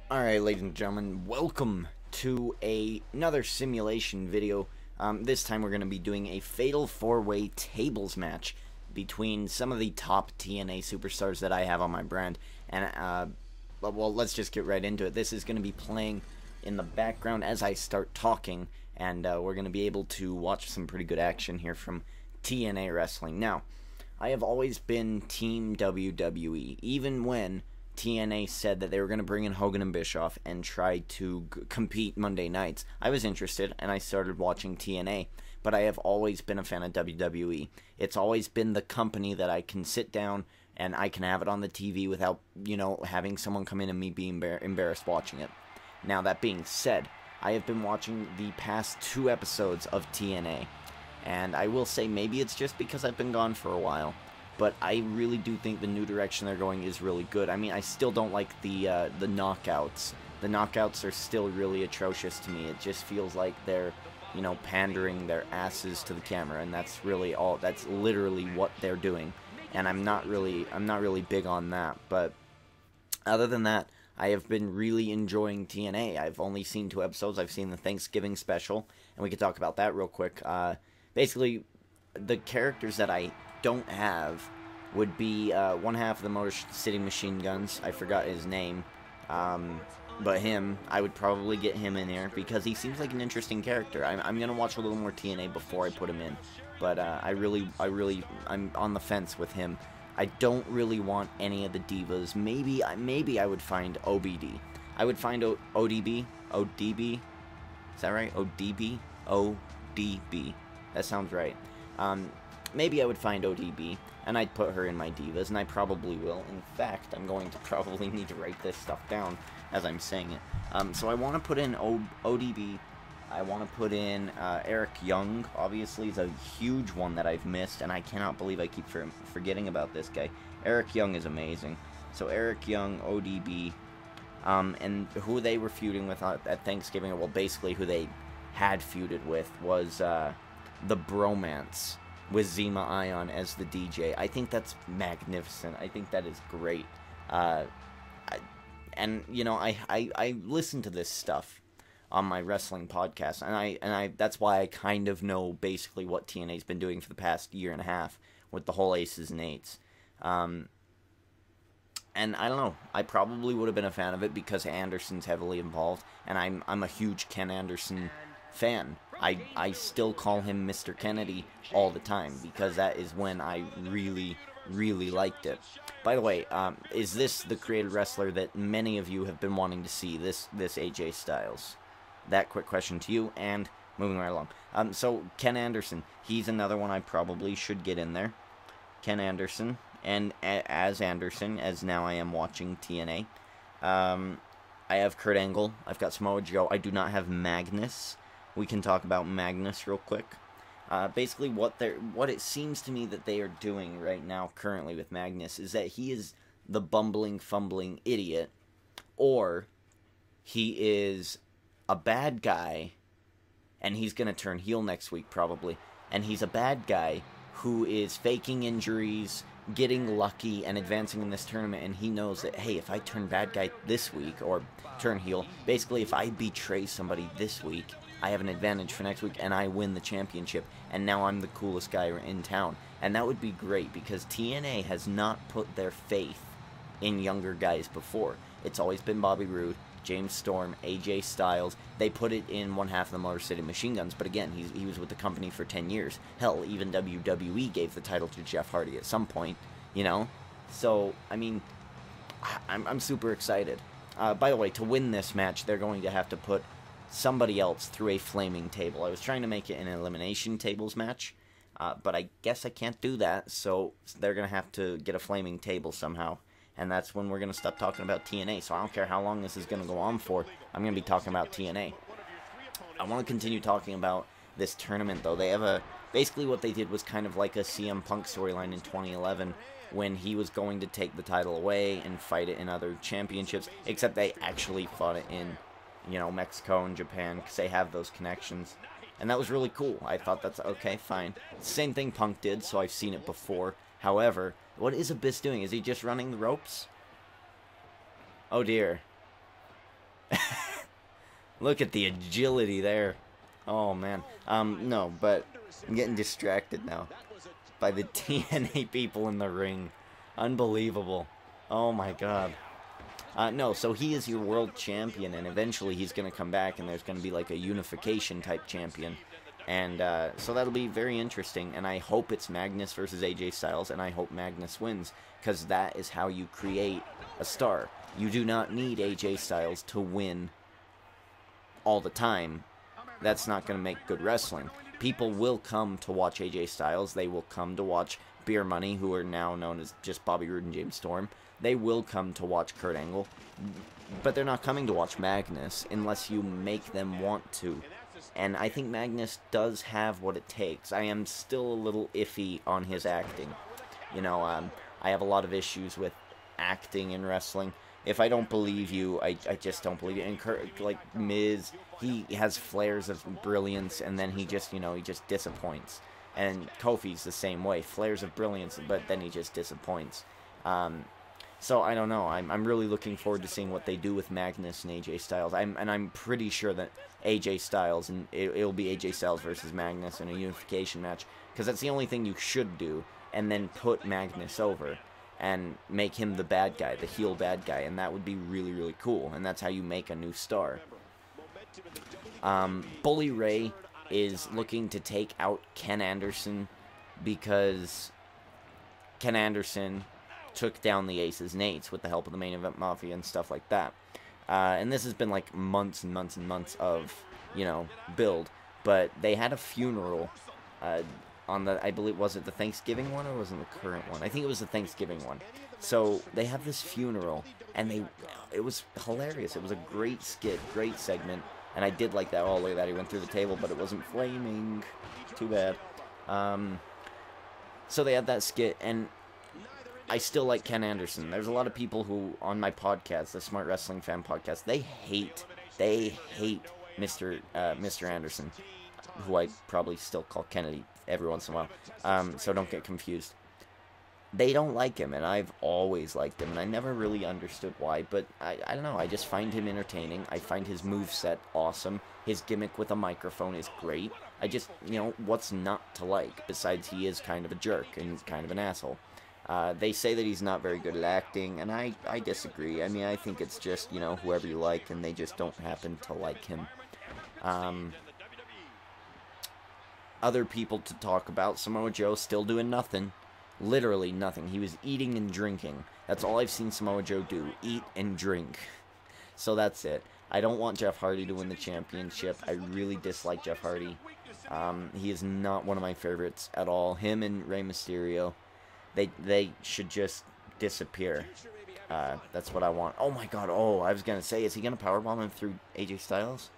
Alright, ladies and gentlemen, welcome to another simulation video. This time we're going to be doing a fatal four-way tables match between some of the top TNA superstars that I have on my brand. And, well, let's just get right into it. This is going to be playing in the background as I start talking, and we're going to be able to watch some pretty good action here from TNA Wrestling. Now, I have always been Team WWE, even when TNA said that they were going to bring in Hogan and Bischoff and try to compete Monday nights. I was interested, and I started watching TNA, but I have always been a fan of WWE. It's always been the company that I can sit down and I can have it on the TV without, having someone come in and me be embarrassed watching it. Now, that being said, I have been watching the past 2 episodes of TNA, and I will say maybe it's just because I've been gone for a while, but I really do think the new direction they're going is really good. I mean, I still don't like the knockouts. The knockouts are still really atrocious to me. It just feels like they're, pandering their asses to the camera, and that's really all. That's literally what they're doing, and I'm not really big on that. But other than that, I have been really enjoying TNA. I've only seen 2 episodes. I've seen the Thanksgiving special, and we could talk about that real quick. Basically, the characters that I don't have would be one half of the Motor City Machine Guns. I forgot his name, but him, I would probably get him in here because he seems like an interesting character. I'm gonna watch a little more TNA before I put him in, but I'm on the fence with him. I don't really want any of the divas. Maybe I would find OBD. I would find ODB. Is that right? ODB. That sounds right. Maybe I would find ODB, and I'd put her in my divas, and I probably will. In fact, I'm going to probably need to write this stuff down as I'm saying it. So I want to put in ODB. I want to put in Eric Young. Obviously, is a huge one that I've missed, and I cannot believe I keep forgetting about this guy. Eric Young is amazing. So Eric Young, ODB, and who they were feuding with at Thanksgiving, well, basically who they had feuded with was the Bromance, with Zima Ion as the DJ. I think that's magnificent. I think that is great. I listen to this stuff on my wrestling podcast, and I that's why I kind of know basically what TNA's been doing for the past year and a half with the whole Aces and Eights. And I don't know, I probably would have been a fan of it because Anderson's heavily involved, and I'm a huge Ken Anderson fan. I still call him Mr. Kennedy all the time because that is when I really liked it. By the way, is this the created wrestler that many of you have been wanting to see, this AJ Styles? That quick question to you, and moving right along. So Ken Anderson, he's another one I probably should get in there. Ken Anderson, and as Anderson, as now I am watching TNA. I have Kurt Angle, I've got Samoa Joe, I do not have Magnus. We can talk about Magnus real quick. Basically, what it seems to me that they are doing right now, currently with Magnus, is that he is the bumbling, fumbling idiot, or he is a bad guy, and he's gonna turn heel next week probably, and he's a bad guy who is faking injuries, getting lucky, and advancing in this tournament, and he knows that, hey, if I turn bad guy this week, or turn heel, basically if I betray somebody this week, I have an advantage for next week, and I win the championship, and now I'm the coolest guy in town. And that would be great, because TNA has not put their faith in younger guys before. It's always been Bobby Roode, James Storm, AJ Styles. They put it in one half of the Motor City Machine Guns, but again, he was with the company for 10 years. Hell, even WWE gave the title to Jeff Hardy at some point, So, I mean, I'm super excited. By the way, to win this match, they're going to have to put somebody else through a flaming table. I was trying to make it an elimination tables match, but I guess I can't do that, so they're going to have to get a flaming table somehow, and that's when we're going to stop talking about TNA, so I don't care how long this is going to go on for, I'm going to be talking about TNA. I want to continue talking about this tournament, though. They have basically what they did was kind of like a CM Punk storyline in 2011, when he was going to take the title away and fight it in other championships, except they actually fought it in Mexico and Japan, because they have those connections. And that was really cool. I thought that's okay, fine. Same thing Punk did, so I've seen it before. However, what is Abyss doing? Is he just running the ropes? Oh dear. Look at the agility there. Oh, man. No, but I'm getting distracted now by the TNA people in the ring. Unbelievable. Oh, my God. No, so he is your world champion, and eventually he's going to come back, and there's going to be like a unification type champion. And so that'll be very interesting, and I hope it's Magnus versus AJ Styles, and I hope Magnus wins, because that is how you create a star. You do not need AJ Styles to win all the time. That's not going to make good wrestling. People will come to watch AJ Styles. They will come to watch Beer Money, who are now known as just Bobby Roode and James Storm. They will come to watch Kurt Angle, but they're not coming to watch Magnus unless you make them want to. And I think Magnus does have what it takes. I am still a little iffy on his acting. You know, I have a lot of issues with acting in wrestling. If I don't believe you, I just don't believe you. And Kurt, like Miz, he has flares of brilliance, and then he just, you know, he just disappoints. And Kofi's the same way, flares of brilliance, but then he just disappoints. So I don't know. I'm really looking forward to seeing what they do with Magnus and AJ Styles. I'm pretty sure that AJ Styles, and it'll be AJ Styles versus Magnus in a unification match, because that's the only thing you should do. And then put Magnus over and make him the bad guy, the heel bad guy, and that would be really, really cool. And that's how you make a new star. Bully Ray is looking to take out Ken Anderson, because Ken Anderson took down the Aces and Eights with the help of the Main Event Mafia and stuff like that. And this has been like months and months and months of, you know, build. But they had a funeral on the, I believe, was it the Thanksgiving one or was it the current one? I think it was the Thanksgiving one. So they have this funeral, and it was hilarious. It was a great skit, great segment, and I did like that. Oh, look at that, he went through the table, but it wasn't flaming. Too bad. So they had that skit, and I still like Ken Anderson. There's a lot of people who, on my podcast, the Smart Wrestling Fan Podcast, they hate Mr. Anderson, who I probably still call Kennedy every once in a while, so don't get confused. They don't like him, and I've always liked him, and I never really understood why, but I don't know, I just find him entertaining. I find his moveset awesome. His gimmick with a microphone is great. I just, you know, what's not to like, besides he is kind of a jerk and kind of an asshole. They say that he's not very good at acting, and I disagree. I mean, I think it's just, you know, whoever you like, and they just don't happen to like him. Other people to talk about, Samoa Joe still doing nothing. Literally nothing. He was eating and drinking. That's all I've seen Samoa Joe do. Eat and drink. So that's it. I don't want Jeff Hardy to win the championship. I really dislike Jeff Hardy. He is not one of my favorites at all. Him and Rey Mysterio, they should just disappear. That's what I want. Oh my god. Oh, I was going to say, is he going to powerbomb him through AJ Styles?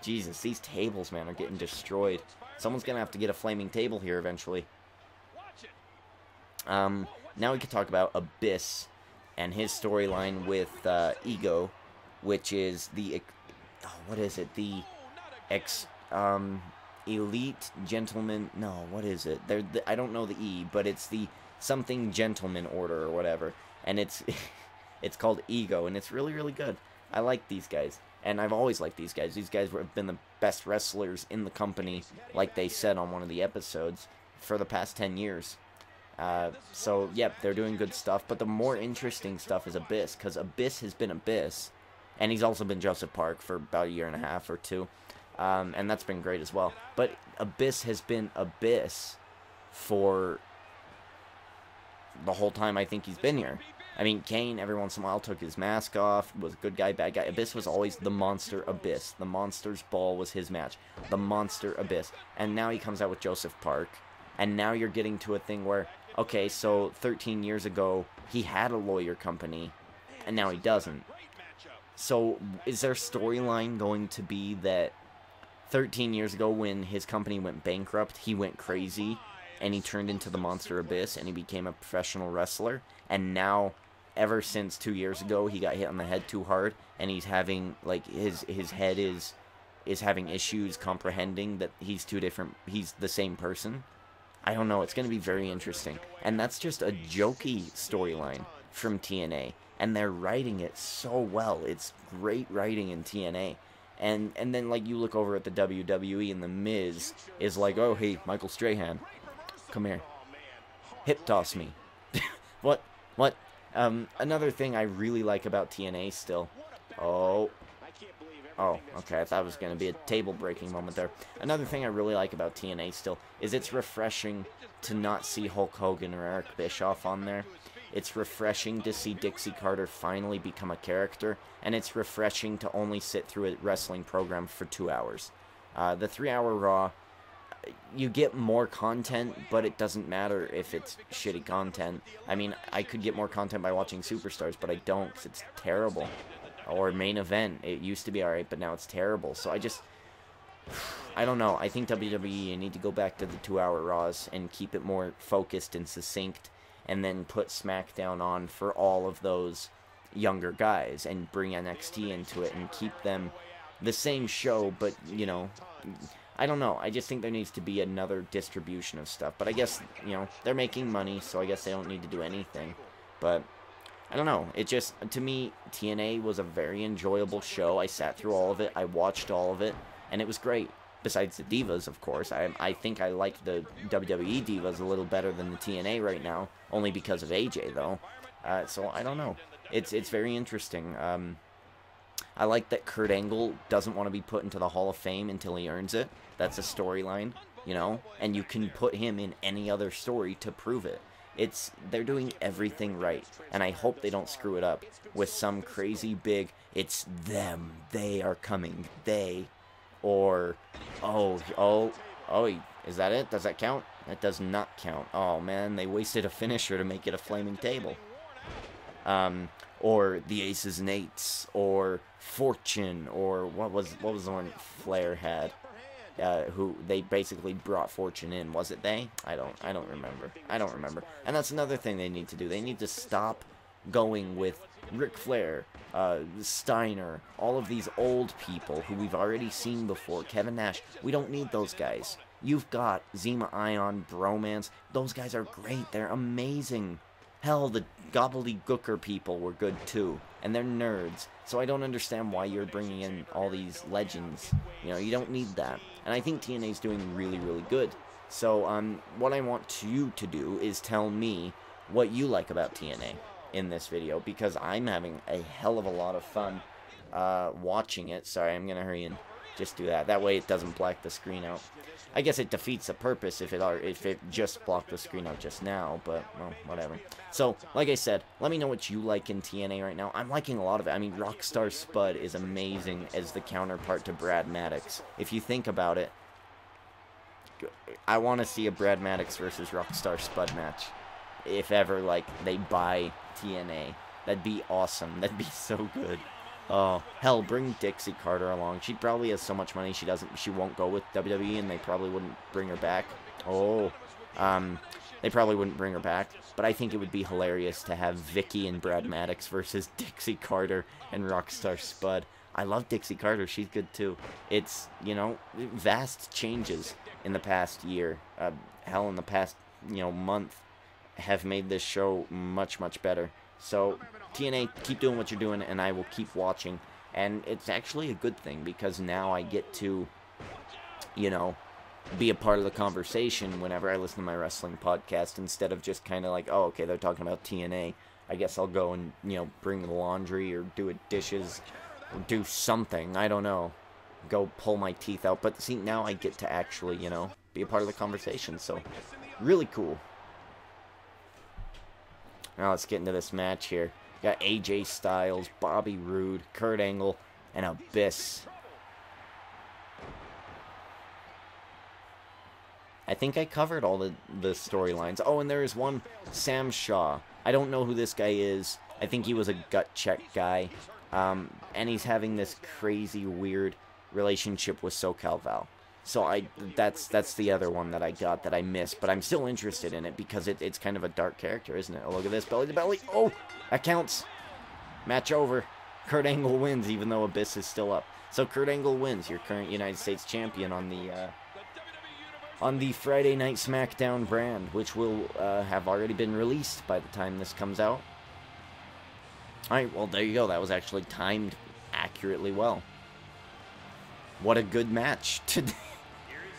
Jesus, these tables, man, are getting destroyed. Someone's going to have to get a flaming table here eventually. Now we can talk about Abyss and his storyline with Ego, which is the, what is it? The Elite Gentleman, no, what is it? I don't know the E, but it's the something Gentleman Order or whatever, and it's it's called Ego, and it's really, really good. I like these guys, and I've always liked these guys. These guys have been the best wrestlers in the company, like they said on one of the episodes, for the past 10 years. So, yep, they're doing good stuff, but the more interesting stuff is Abyss, because Abyss has been Abyss, and he's also been Joseph Park for about a year and a half or two, and that's been great as well. But Abyss has been Abyss for the whole time I think he's been here. I mean, Kane, every once in a while, took his mask off, was a good guy, bad guy. Abyss was always the Monster Abyss. The Monster's Ball was his match. The Monster Abyss. And now he comes out with Joseph Park, and now you're getting to a thing where, okay, so 13 years ago, he had a lawyer company, and now he doesn't. So, is their storyline going to be that 13 years ago, when his company went bankrupt, he went crazy, and he turned into the Monster Abyss, and he became a professional wrestler, and now, ever since 2 years ago, he got hit on the head too hard, and he's having, like, his head is having issues comprehending that he's the same person? I don't know, it's going to be very interesting. And that's just a jokey storyline from TNA. and they're writing it so well. It's great writing in TNA. And then, like, you look over at the WWE, and The Miz is like, oh, hey, Michael Strahan, come here. Hip toss me. What? Another thing I really like about TNA still. Oh, okay, I thought it was going to be a table-breaking moment there. Another thing I really like about TNA still is it's refreshing to not see Hulk Hogan or Eric Bischoff on there. It's refreshing to see Dixie Carter finally become a character, and it's refreshing to only sit through a wrestling program for 2 hours. The 3-hour Raw, you get more content, but it doesn't matter if it's shitty content. I mean, I could get more content by watching Superstars, but I don't, 'cause it's terrible. Or Main Event, it used to be alright, but now it's terrible. So I don't know. I think WWE need to go back to the 2-hour Raws and keep it more focused and succinct, and then put SmackDown on for all of those younger guys, and bring NXT into it, and keep them the same show, but, you know, I don't know. I just think there needs to be another distribution of stuff. But I guess, you know, they're making money, so I guess they don't need to do anything. But I don't know. It just, to me, TNA was a very enjoyable show. I sat through all of it. I watched all of it, and it was great. Besides the Divas, of course. I think I like the WWE Divas a little better than the TNA right now, only because of AJ, though. So I don't know. It's very interesting. I like that Kurt Angle doesn't want to be put into the Hall of Fame until he earns it. That's a storyline, you know? And you can put him in any other story to prove it. They're doing everything right, and I hope they don't screw it up with some crazy big, it's them, they are coming, they, or, is that it? Does that count? That does not count. Oh man, they wasted a finisher to make it a flaming table. Or the Aces and Eights, or Fortune, or what was the one Flair had? Who they basically brought Fortune in. Was it they? I don't remember. And that's another thing they need to do. They need to stop going with Ric Flair, Steiner, all of these old people who we've already seen before, Kevin Nash. We don't need those guys. You've got Zema Ion, Bromance. Those guys are great. They're amazing. Hell, the gobbledygooker people were good too, and they're nerds. So I don't understand why you're bringing in all these legends. You know, you don't need that. And I think TNA's doing really, really good. So what I want you to do is tell me what you like about TNA in this video, because I'm having a hell of a lot of fun watching it. Sorry, I'm gonna hurry and just do that. That way it doesn't black the screen out. I guess it defeats the purpose if it just blocked the screen out just now, but, well, whatever. So, like I said, let me know what you like in TNA right now. I'm liking a lot of it. I mean, Rockstar Spud is amazing as the counterpart to Brad Maddox. If you think about it, I want to see a Brad Maddox versus Rockstar Spud match. If ever, like, they buy TNA. That'd be awesome. That'd be so good. Oh, hell, bring Dixie Carter along. She probably has so much money she won't go with WWE, and they probably wouldn't bring her back. They probably wouldn't bring her back, but I think it would be hilarious to have Vicky and Brad Maddox versus Dixie Carter and Rockstar Spud. I love Dixie Carter. She's good too. It's, you know, vast changes in the past year. Hell, in the past, you know, month have made this show much, much better. So, TNA, keep doing what you're doing, and I will keep watching. And it's actually a good thing, because now I get to, you know, be a part of the conversation whenever I listen to my wrestling podcast, instead of just kind of like, oh, okay, they're talking about TNA. I guess I'll go and, you know, bring the laundry, or do dishes, or do something. I don't know. Go pull my teeth out. But see, now I get to actually, you know, be a part of the conversation. So, really cool. Now let's get into this match here. Got AJ Styles, Bobby Roode, Kurt Angle, and Abyss. I think I covered all the storylines. Oh, and there is one, Sam Shaw. I don't know who this guy is. I think he was a gut check guy. And he's having this crazy, weird relationship with SoCal Val. So that's the other one that I got that I missed, but I'm still interested in it because it's kind of a dark character, isn't it? Oh, look at this, belly to belly. Oh, that counts. Match over. Kurt Angle wins, even though Abyss is still up. So Kurt Angle wins, your current United States champion on the Friday Night SmackDown brand, which will have already been released by the time this comes out. Alright, well, there you go. That was actually timed accurately well. What a good match today.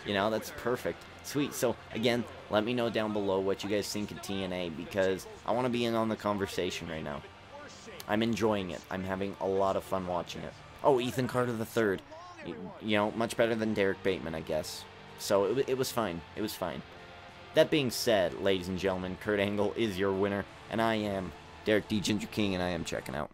You know, that's perfect. Sweet. So, again, let me know down below what you guys think of TNA, because I want to be in on the conversation right now. I'm enjoying it. I'm having a lot of fun watching it. Oh, Ethan Carter III. You know, much better than Derek Bateman, I guess. So, it was fine. It was fine. That being said, ladies and gentlemen, Kurt Angle is your winner, and I am Derek D. Ginger King, and I am checking out.